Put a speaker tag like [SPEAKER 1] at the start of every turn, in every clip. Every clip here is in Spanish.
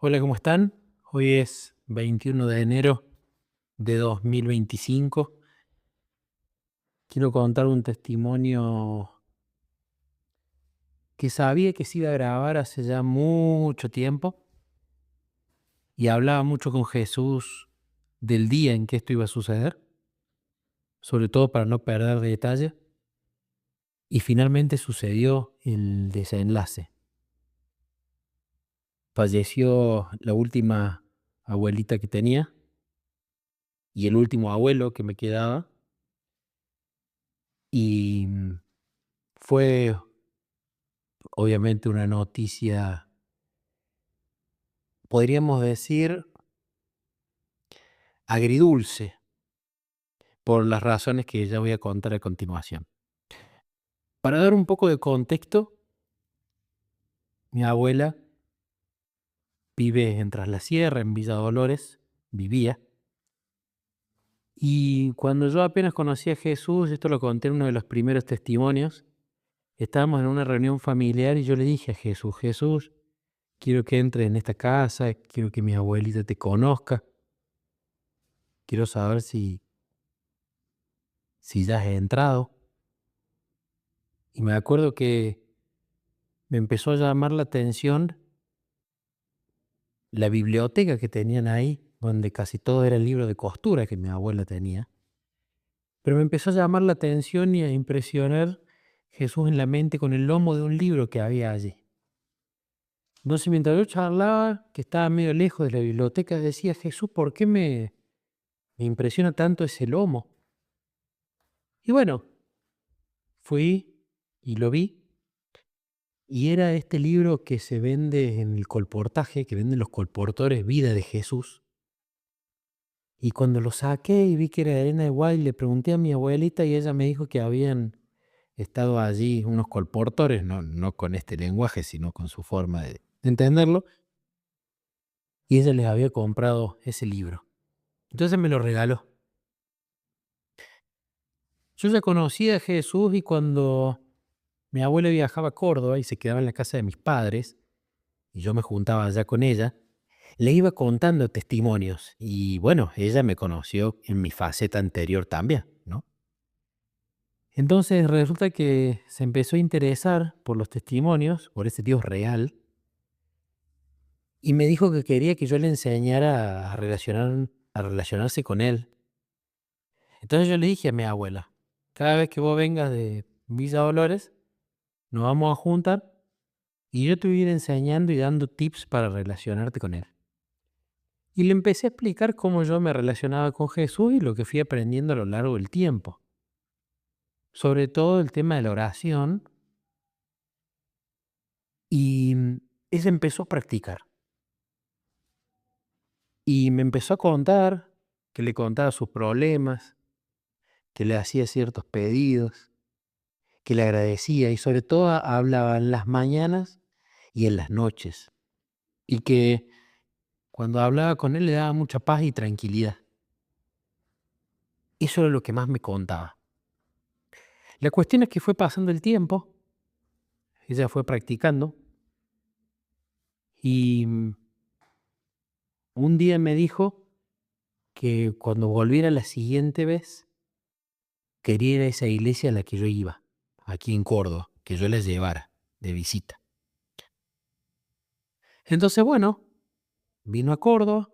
[SPEAKER 1] Hola, ¿cómo están? Hoy es 21 de enero de 2025. Quiero contar un testimonio que sabía que se iba a grabar hace ya mucho tiempo y hablaba mucho con Jesús del día en que esto iba a suceder, sobre todo para no perder detalle, y finalmente sucedió el desenlace. Falleció la última abuelita que tenía y el último abuelo que me quedaba y fue obviamente una noticia, podríamos decir, agridulce, por las razones que ya voy a contar a continuación. Para dar un poco de contexto, mi abuela vive en Tras la Sierra, en Villa Dolores, vivía, y cuando yo apenas conocí a Jesús, esto lo conté en uno de los primeros testimonios, estábamos en una reunión familiar y yo le dije a Jesús: Jesús, quiero que entres en esta casa, quiero que mi abuelita te conozca, quiero saber si ya has entrado. Y me acuerdo que me empezó a llamar la atención la biblioteca que tenían ahí, donde casi todo era el libro de costura que mi abuela tenía. Pero me empezó a llamar la atención y a impresionar Jesús en la mente con el lomo de un libro que había allí. Entonces, mientras yo charlaba, que estaba medio lejos de la biblioteca, decía: Jesús, ¿por qué me impresiona tanto ese lomo? Y bueno, fui y lo vi. Y era este libro que se vende en el colportaje, que venden los colportores, Vida de Jesús. Y cuando lo saqué y vi que era de Elena de White, le pregunté a mi abuelita y ella me dijo que habían estado allí unos colportores, no con este lenguaje, sino con su forma de entenderlo, y ella les había comprado ese libro. Entonces me lo regaló. Yo ya conocía a Jesús y cuando mi abuela viajaba a Córdoba y se quedaba en la casa de mis padres, y yo me juntaba allá con ella, le iba contando testimonios. Y bueno, ella me conoció en mi faceta anterior también, ¿no? Entonces resulta que se empezó a interesar por los testimonios, por ese Dios real, y me dijo que quería que yo le enseñara a relacionarse con él. Entonces yo le dije a mi abuela: cada vez que vos vengas de Villa Dolores, nos vamos a juntar y yo te voy a ir enseñando y dando tips para relacionarte con él. Y le empecé a explicar cómo yo me relacionaba con Jesús y lo que fui aprendiendo a lo largo del tiempo. Sobre todo el tema de la oración. Y ella empezó a practicar. Y me empezó a contar, que le contaba sus problemas, que le hacía ciertos pedidos, que le agradecía y sobre todo hablaba en las mañanas y en las noches. Y que cuando hablaba con él le daba mucha paz y tranquilidad. Eso era lo que más me contaba. La cuestión es que fue pasando el tiempo, ella fue practicando y un día me dijo que cuando volviera la siguiente vez quería ir a esa iglesia a la que yo iba, aquí en Córdoba, que yo la llevara de visita. Entonces, bueno, vino a Córdoba,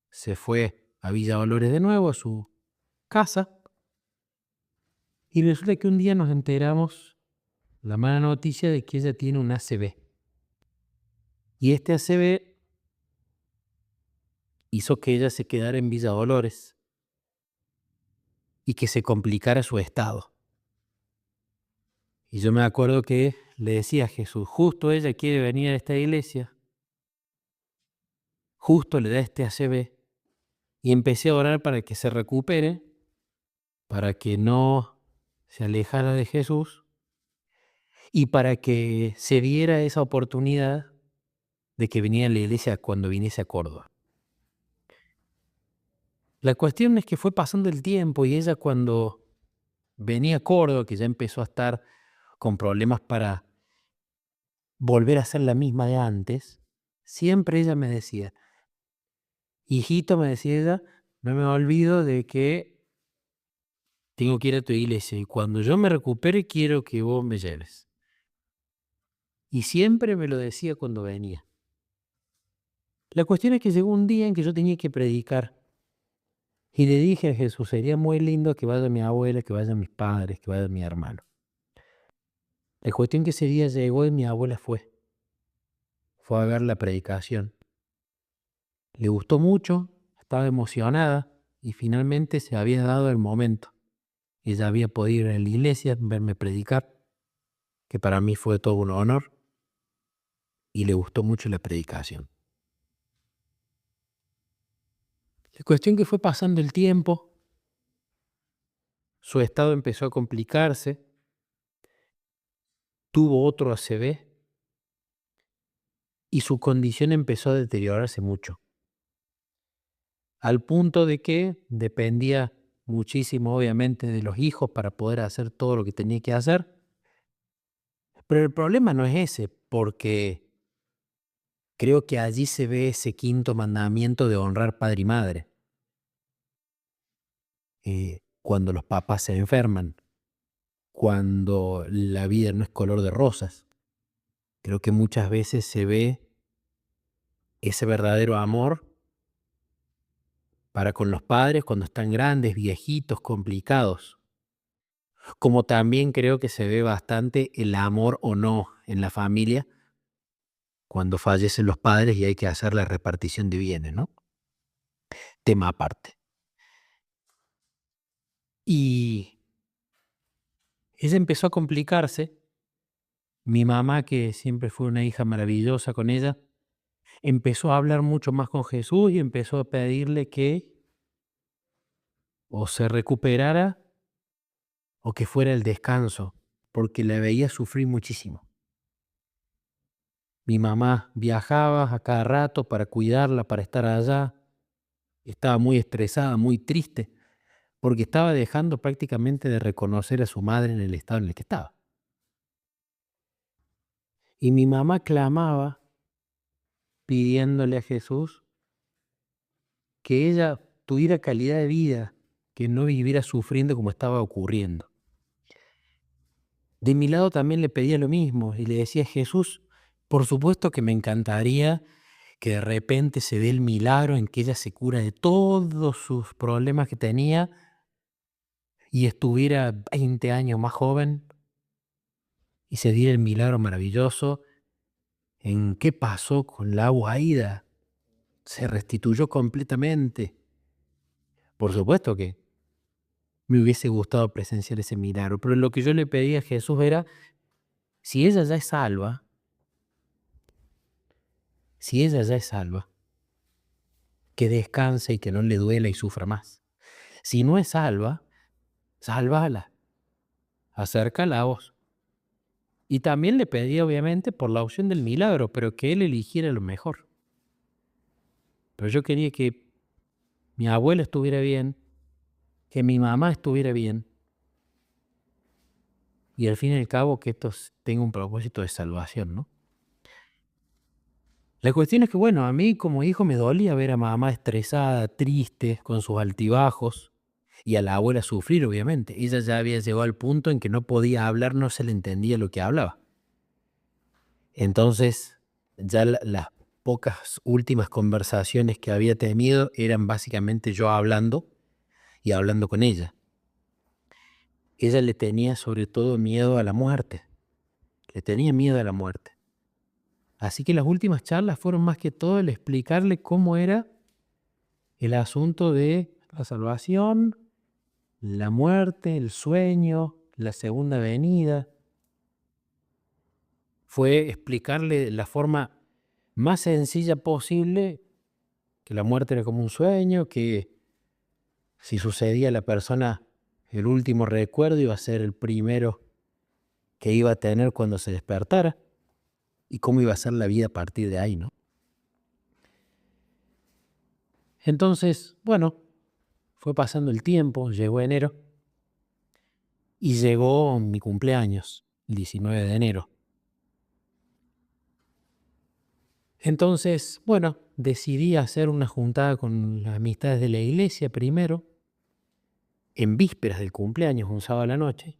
[SPEAKER 1] se fue a Villa Dolores de nuevo, a su casa, y resulta que un día nos enteramos la mala noticia de que ella tiene un ACV. Y este ACV hizo que ella se quedara en Villa Dolores y que se complicara su estado. Y yo me acuerdo que le decía a Jesús: justo ella quiere venir a esta iglesia, justo le da este ACV, y empecé a orar para que se recupere, para que no se alejara de Jesús y para que se diera esa oportunidad de que viniera a la iglesia cuando viniese a Córdoba. La cuestión es que fue pasando el tiempo y ella, cuando venía a Córdoba, que ya empezó a estar con problemas para volver a ser la misma de antes, siempre ella me decía, hijito, me decía ella, no me olvido de que tengo que ir a tu iglesia y cuando yo me recupere quiero que vos me lleves. Y siempre me lo decía cuando venía. La cuestión es que llegó un día en que yo tenía que predicar y le dije a Jesús, sería muy lindo que vaya mi abuela, que vayan mis padres, que vaya mi hermano. La cuestión que ese día llegó y mi abuela fue a ver la predicación. Le gustó mucho, estaba emocionada y finalmente se había dado el momento. Ella había podido ir a la iglesia, verme predicar, que para mí fue todo un honor, y le gustó mucho la predicación. La cuestión que fue pasando el tiempo, su estado empezó a complicarse, tuvo otro ACV y su condición empezó a deteriorarse mucho, al punto de que dependía muchísimo obviamente de los hijos para poder hacer todo lo que tenía que hacer. Pero el problema no es ese, porque creo que allí se ve ese quinto mandamiento de honrar padre y madre. Cuando los papás se enferman, cuando la vida no es color de rosas, creo que muchas veces se ve ese verdadero amor para con los padres cuando están grandes, viejitos, complicados. Como también creo que se ve bastante el amor o no en la familia cuando fallecen los padres y hay que hacer la repartición de bienes, ¿no? Tema aparte. Y ella empezó a complicarse. Mi mamá, que siempre fue una hija maravillosa con ella, empezó a hablar mucho más con Jesús y empezó a pedirle que o se recuperara o que fuera el descanso, porque la veía sufrir muchísimo. Mi mamá viajaba a cada rato para cuidarla, para estar allá. Estaba muy estresada, muy triste, porque estaba dejando prácticamente de reconocer a su madre en el estado en el que estaba. Y mi mamá clamaba pidiéndole a Jesús que ella tuviera calidad de vida, que no viviera sufriendo como estaba ocurriendo. De mi lado también le pedía lo mismo y le decía: Jesús, por supuesto que me encantaría que de repente se dé el milagro en que ella se cura de todos sus problemas que tenía y estuviera 20 años más joven y se diera el milagro maravilloso en qué pasó con la agua Aida. Se restituyó completamente. Por supuesto que me hubiese gustado presenciar ese milagro, pero lo que yo le pedía a Jesús era, si ella ya es salva, si ella ya es salva, que descanse y que no le duela y sufra más. Si no es salva, sálvala, acércala a vos. Y también le pedía obviamente por la opción del milagro, pero que él eligiera lo mejor. Pero yo quería que mi abuela estuviera bien, que mi mamá estuviera bien, y al fin y al cabo que esto tenga un propósito de salvación, ¿no? La cuestión es que, bueno, a mí como hijo me dolía ver a mamá estresada, triste, con sus altibajos, y a la abuela sufrir, obviamente. Ella ya había llegado al punto en que no podía hablar, no se le entendía lo que hablaba. Entonces, ya las pocas últimas conversaciones que había tenido eran básicamente yo hablando y hablando con ella. Ella le tenía sobre todo miedo a la muerte, le tenía miedo a la muerte. Así que las últimas charlas fueron más que todo el explicarle cómo era el asunto de la salvación, la muerte, el sueño, la segunda venida. Fue explicarle de la forma más sencilla posible que la muerte era como un sueño, que si sucedía a la persona, el último recuerdo iba a ser el primero que iba a tener cuando se despertara y cómo iba a ser la vida a partir de ahí, ¿no? Entonces, bueno, fue pasando el tiempo, llegó enero y llegó mi cumpleaños, el 19 de enero. Entonces, bueno, decidí hacer una juntada con las amistades de la iglesia primero, en vísperas del cumpleaños, un sábado a la noche,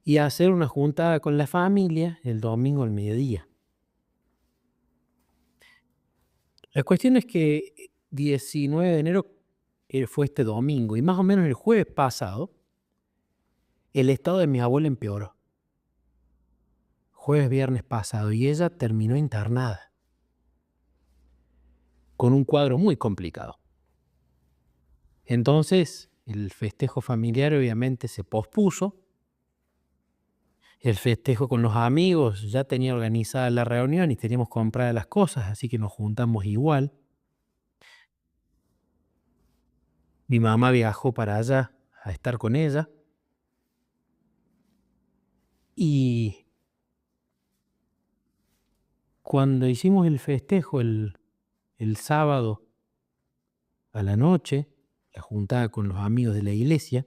[SPEAKER 1] y hacer una juntada con la familia el domingo al mediodía. La cuestión es que 19 de enero fue este domingo y más o menos el jueves pasado el estado de mi abuela empeoró. Jueves, viernes pasado y ella terminó internada con un cuadro muy complicado. Entonces el festejo familiar obviamente se pospuso. El festejo con los amigos, ya tenía organizada la reunión y teníamos compradas las cosas, así que nos juntamos igual. Mi mamá viajó para allá a estar con ella y cuando hicimos el festejo el sábado a la noche, la juntada con los amigos de la iglesia,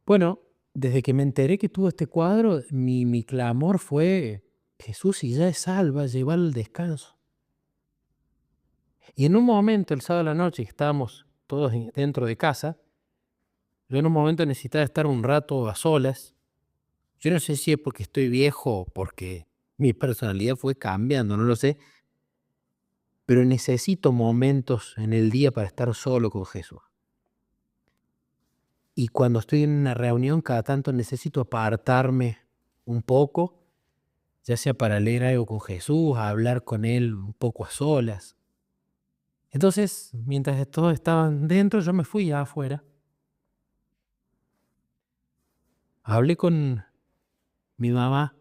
[SPEAKER 1] bueno, desde que me enteré que tuvo este cuadro, mi clamor fue: Jesús, si ya es salva, llévala al descanso. Y en un momento, el sábado a la noche, que estábamos todos dentro de casa, yo en un momento necesitaba estar un rato a solas. Yo no sé si es porque estoy viejo o porque mi personalidad fue cambiando, no lo sé, pero necesito momentos en el día para estar solo con Jesús. Y cuando estoy en una reunión, cada tanto necesito apartarme un poco, ya sea para leer algo con Jesús, a hablar con Él un poco a solas. Entonces, mientras todos estaban dentro, yo me fui afuera. Hablé con mi mamá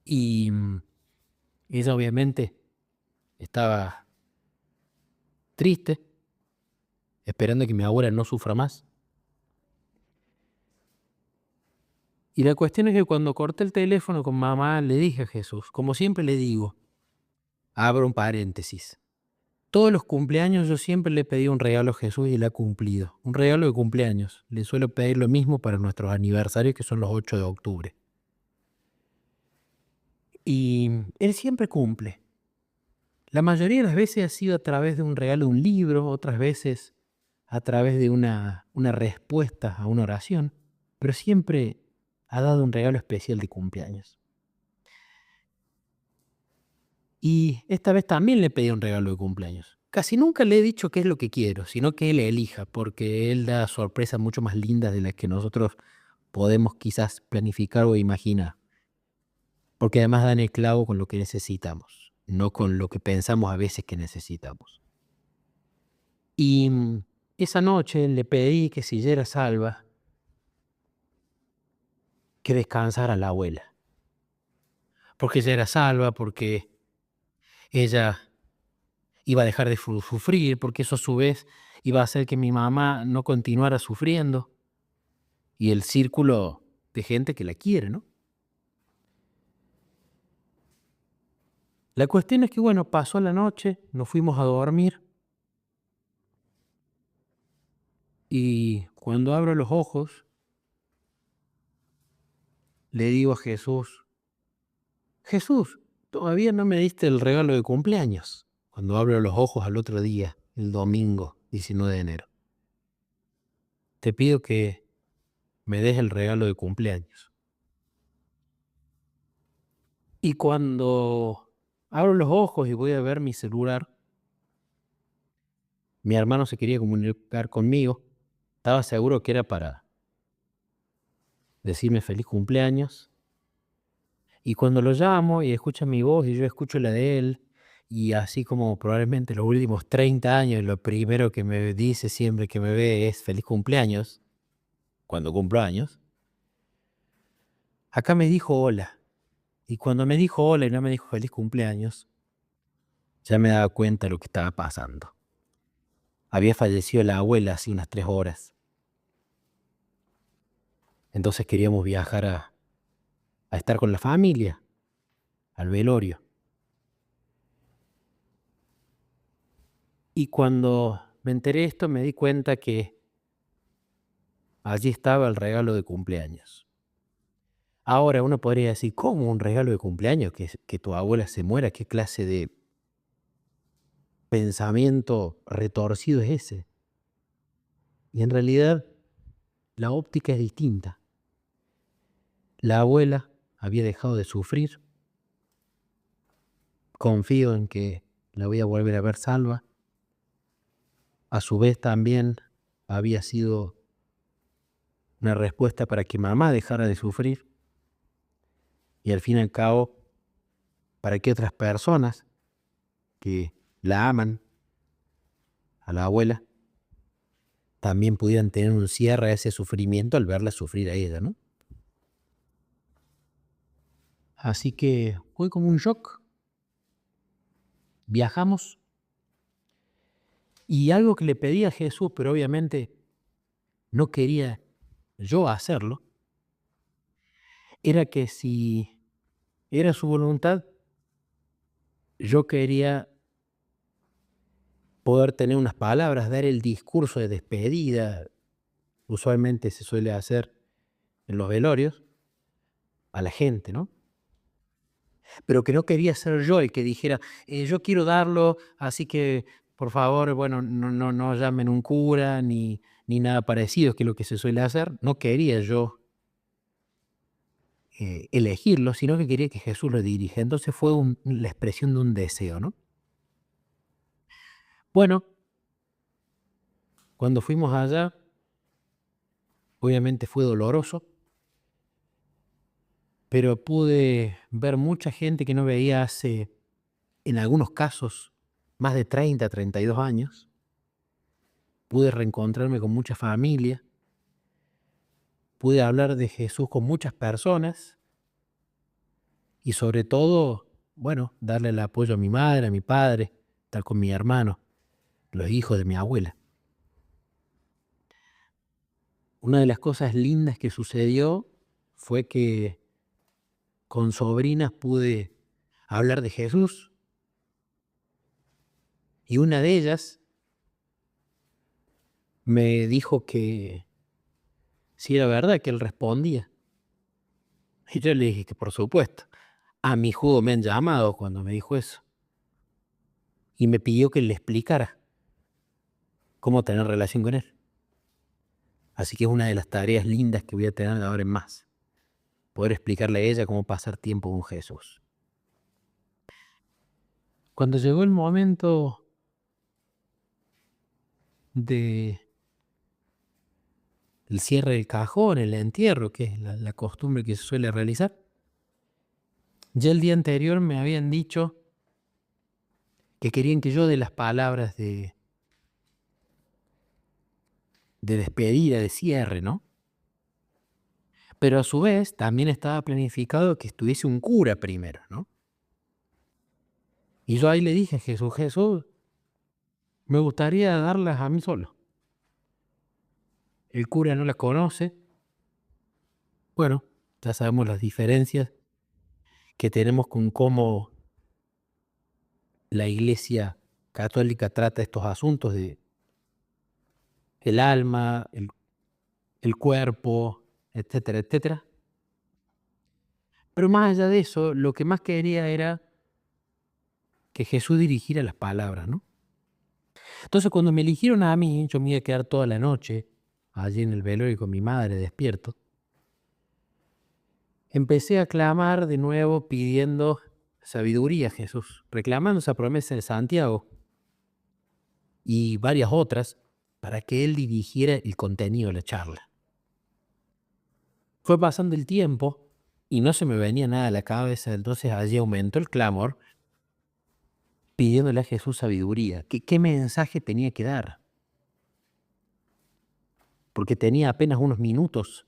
[SPEAKER 1] y ella obviamente estaba triste, esperando que mi abuela no sufra más. Y la cuestión es que cuando corté el teléfono con mamá, le dije a Jesús, como siempre le digo, abro un paréntesis. Todos los cumpleaños yo siempre le pedí un regalo a Jesús y le ha cumplido. Un regalo de cumpleaños. Le suelo pedir lo mismo para nuestros aniversarios, que son los 8 de octubre. Y Él siempre cumple. La mayoría de las veces ha sido a través de un regalo de un libro, otras veces a través de una respuesta a una oración, pero siempre ha dado un regalo especial de cumpleaños. Y esta vez también le pedí un regalo de cumpleaños. Casi nunca le he dicho qué es lo que quiero, sino que él elija, porque él da sorpresas mucho más lindas de las que nosotros podemos quizás planificar o imaginar. Porque además dan el clavo con lo que necesitamos, no con lo que pensamos a veces que necesitamos. Y esa noche le pedí que si ella era salva, que descansara la abuela. Porque ella era salva, porque ella iba a dejar de sufrir, porque eso a su vez iba a hacer que mi mamá no continuara sufriendo, y el círculo de gente que la quiere, ¿no? La cuestión es que, bueno, pasó la noche, nos fuimos a dormir, y cuando abro los ojos, le digo a Jesús: Jesús, todavía no me diste el regalo de cumpleaños. Cuando abro los ojos al otro día, el domingo 19 de enero, te pido que me des el regalo de cumpleaños. Y cuando abro los ojos y voy a ver mi celular, mi hermano se quería comunicar conmigo. Estaba seguro que era para decirme feliz cumpleaños. Y cuando lo llamo y escucha mi voz y yo escucho la de él, y así como probablemente los últimos 30 años, lo primero que me dice siempre que me ve es feliz cumpleaños, cuando cumplo años, acá me dijo hola. Y cuando me dijo hola y no me dijo feliz cumpleaños, ya me daba cuenta de lo que estaba pasando. Había fallecido la abuela hace unas 3 horas. Entonces queríamos viajar a estar con la familia, al velorio. Y cuando me enteré de esto, me di cuenta que allí estaba el regalo de cumpleaños. Ahora uno podría decir, ¿cómo un regalo de cumpleaños que tu abuela se muera? ¿Qué clase de pensamiento retorcido es ese? Y en realidad la óptica es distinta. La abuela había dejado de sufrir, confío en que la voy a volver a ver salva. A su vez también había sido una respuesta para que mamá dejara de sufrir y al fin y al cabo para que otras personas que la aman, a la abuela, también pudieran tener un cierre a ese sufrimiento al verla sufrir a ella, ¿no? Así que fue como un shock. Viajamos y algo que le pedí a Jesús, pero obviamente no quería yo hacerlo, era que si era su voluntad, yo quería poder tener unas palabras, dar el discurso de despedida. Usualmente se suele hacer en los velorios a la gente, ¿no? Pero que no quería ser yo el que dijera, yo quiero darlo, así que por favor, bueno, no llamen un cura ni nada parecido, que es lo que se suele hacer. No quería yo elegirlo, sino que quería que Jesús lo dirija. Entonces fue la expresión de un deseo, ¿no? Bueno, cuando fuimos allá, obviamente fue doloroso, pero pude ver mucha gente que no veía hace, en algunos casos, más de 32 años. Pude reencontrarme con mucha familia, pude hablar de Jesús con muchas personas y sobre todo, bueno, darle el apoyo a mi madre, a mi padre, estar con mi hermano, los hijos de mi abuela. Una de las cosas lindas que sucedió fue que con sobrinas pude hablar de Jesús y una de ellas me dijo que si era verdad que él respondía. Y yo le dije que por supuesto. A mi jugo me han llamado cuando me dijo eso. Y me pidió que le explicara cómo tener relación con él. Así que es una de las tareas lindas que voy a tener de ahora en más. Poder explicarle a ella cómo pasar tiempo con Jesús. Cuando llegó el momento de el cierre del cajón, el entierro, que es la costumbre que se suele realizar, ya el día anterior me habían dicho que querían que yo dé las palabras de despedida, de cierre, ¿no? Pero a su vez también estaba planificado que estuviese un cura primero, ¿no? Y yo ahí le dije a Jesús, Jesús, me gustaría darlas a mí solo. El cura no las conoce. Bueno, ya sabemos las diferencias que tenemos con cómo la Iglesia Católica trata estos asuntos de el alma, el cuerpo, etcétera, etcétera. Pero más allá de eso, lo que más quería era que Jesús dirigiera las palabras, ¿no? Entonces, cuando me eligieron a mí, yo me iba a quedar toda la noche allí en el velorio con mi madre despierto. Empecé a clamar de nuevo pidiendo sabiduría a Jesús, reclamando esa promesa de Santiago y varias otras para que Él dirigiera el contenido de la charla. Fue pasando el tiempo y no se me venía nada a la cabeza, entonces allí aumentó el clamor pidiéndole a Jesús sabiduría. ¿Qué mensaje tenía que dar? Porque tenía apenas unos minutos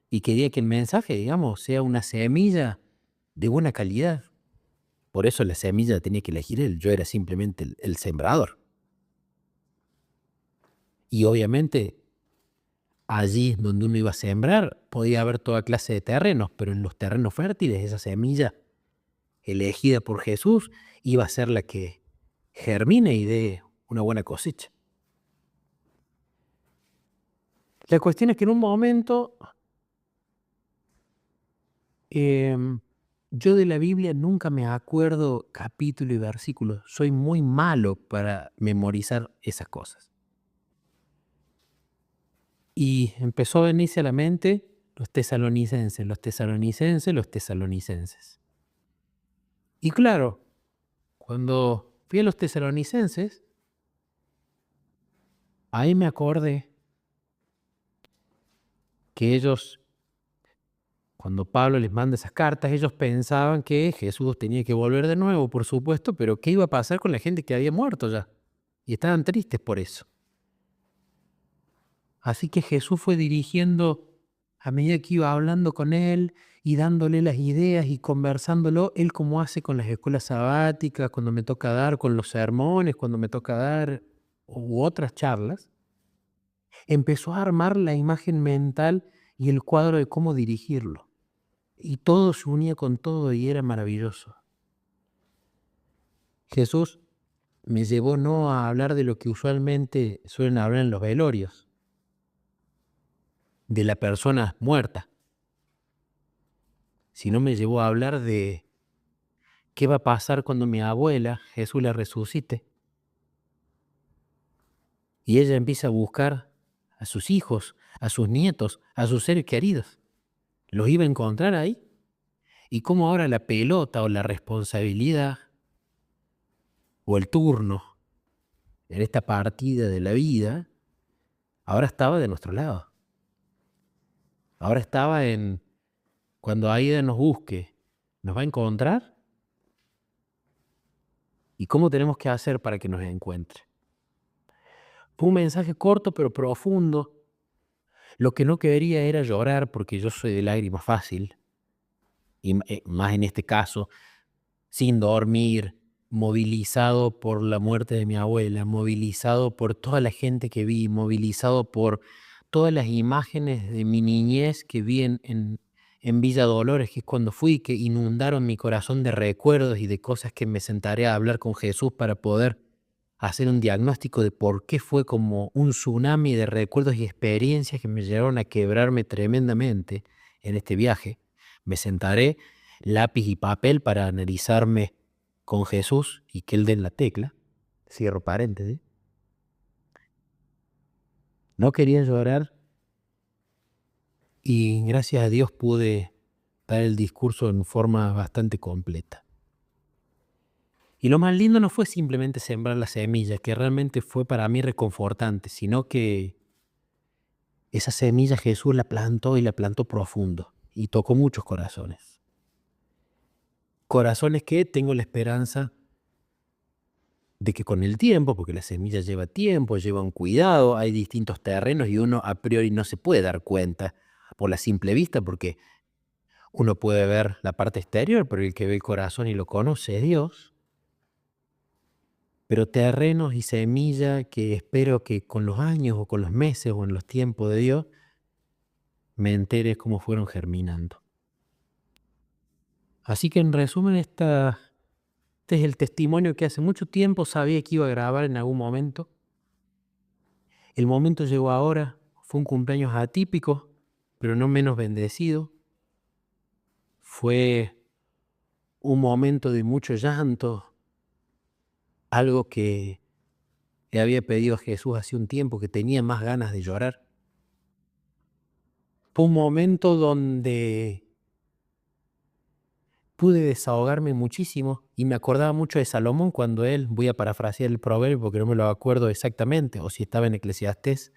[SPEAKER 1] y quería que el mensaje, digamos, sea una semilla de buena calidad. Por eso la semilla la tenía que elegir él, yo era simplemente el sembrador. Y obviamente allí donde uno iba a sembrar podía haber toda clase de terrenos, pero en los terrenos fértiles esa semilla elegida por Jesús iba a ser la que germine y dé una buena cosecha. La cuestión es que en un momento Em, yo de la Biblia nunca me acuerdo capítulo y versículo. Soy muy malo para memorizar esas cosas. Y empezó a venirse a la mente los tesalonicenses, los tesalonicenses, los tesalonicenses. Y claro, cuando fui a los tesalonicenses, ahí me acordé que ellos, cuando Pablo les manda esas cartas, ellos pensaban que Jesús tenía que volver de nuevo, por supuesto, pero ¿qué iba a pasar con la gente que había muerto ya? Y estaban tristes por eso. Así que Jesús fue dirigiendo, a medida que iba hablando con él y dándole las ideas y conversándolo, él como hace con las escuelas sabáticas, cuando me toca dar, con los sermones, cuando me toca dar, u otras charlas, empezó a armar la imagen mental y el cuadro de cómo dirigirlo. Y todo se unía con todo y era maravilloso. Jesús me llevó no a hablar de lo que usualmente suelen hablar en los velorios, de la persona muerta, sino me llevó a hablar de qué va a pasar cuando mi abuela, Jesús, la resucite y ella empieza a buscar a sus hijos, a sus nietos, a sus seres queridos. ¿Los iba a encontrar ahí? Y cómo ahora la pelota o la responsabilidad o el turno en esta partida de la vida ahora estaba de nuestro lado. Ahora estaba en cuando Aida nos busque, ¿nos va a encontrar? ¿Y cómo tenemos que hacer para que nos encuentre? Fue un mensaje corto pero profundo. Lo que no quería era llorar porque yo soy de lágrima fácil, y más en este caso, sin dormir, movilizado por la muerte de mi abuela, movilizado por toda la gente que vi, movilizado por todas las imágenes de mi niñez que vi en Villa Dolores, que es cuando fui, que inundaron mi corazón de recuerdos y de cosas que me sentaré a hablar con Jesús para poder hacer un diagnóstico de por qué fue como un tsunami de recuerdos y experiencias que me llevaron a quebrarme tremendamente en este viaje. Me sentaré, lápiz y papel para analizarme con Jesús y que Él dé en la tecla. Cierro paréntesis. No quería llorar y gracias a Dios pude dar el discurso en forma bastante completa. Y lo más lindo no fue simplemente sembrar la semilla, que realmente fue para mí reconfortante, sino que esa semilla Jesús la plantó y la plantó profundo y tocó muchos corazones. Corazones que tengo la esperanza de que con el tiempo, porque la semilla lleva tiempo, lleva un cuidado, hay distintos terrenos y uno a priori no se puede dar cuenta por la simple vista, porque uno puede ver la parte exterior, pero el que ve el corazón y lo conoce es Dios. Pero terrenos y semilla que espero que con los años o con los meses o en los tiempos de Dios me entere cómo fueron germinando. Así que en resumen, este es el testimonio que hace mucho tiempo sabía que iba a grabar en algún momento. El momento llegó ahora, fue un cumpleaños atípico, pero no menos bendecido. Fue un momento de mucho llanto, algo que le había pedido a Jesús hace un tiempo, que tenía más ganas de llorar. Fue un momento donde pude desahogarme muchísimo y me acordaba mucho de Salomón cuando él, voy a parafrasear el proverbio porque no me lo acuerdo exactamente, o si estaba en Eclesiastés,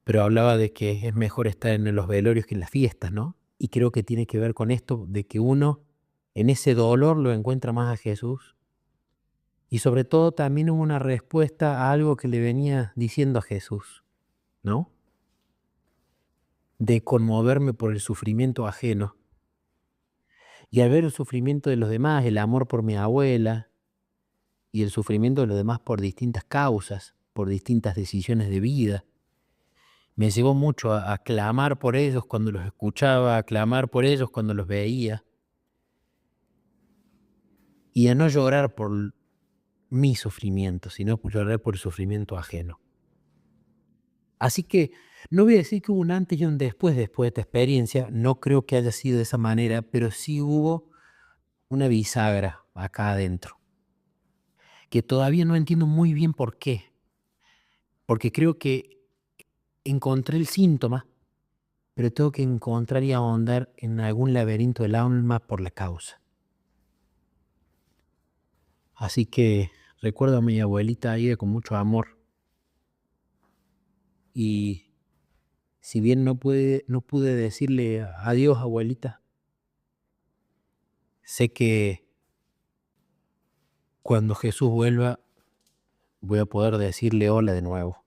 [SPEAKER 1] pero hablaba de que es mejor estar en los velorios que en las fiestas, ¿no? Y creo que tiene que ver con esto de que uno en ese dolor lo encuentra más a Jesús. Y sobre todo también hubo una respuesta a algo que le venía diciendo a Jesús, ¿no? De conmoverme por el sufrimiento ajeno. Y al ver el sufrimiento de los demás, el amor por mi abuela y el sufrimiento de los demás por distintas causas, por distintas decisiones de vida, me llevó mucho a clamar por ellos cuando los escuchaba, a clamar por ellos cuando los veía y a no llorar por mi sufrimiento, sino llorar por el sufrimiento ajeno. Así que no voy a decir que hubo un antes y un después de esta experiencia, no creo que haya sido de esa manera, pero sí hubo una bisagra acá adentro, que todavía no entiendo muy bien por qué, porque creo que encontré el síntoma, pero tengo que encontrar y ahondar en algún laberinto del alma por la causa. Así que recuerdo a mi abuelita Aida con mucho amor y si bien no pude decirle adiós, abuelita, sé que cuando Jesús vuelva voy a poder decirle hola de nuevo.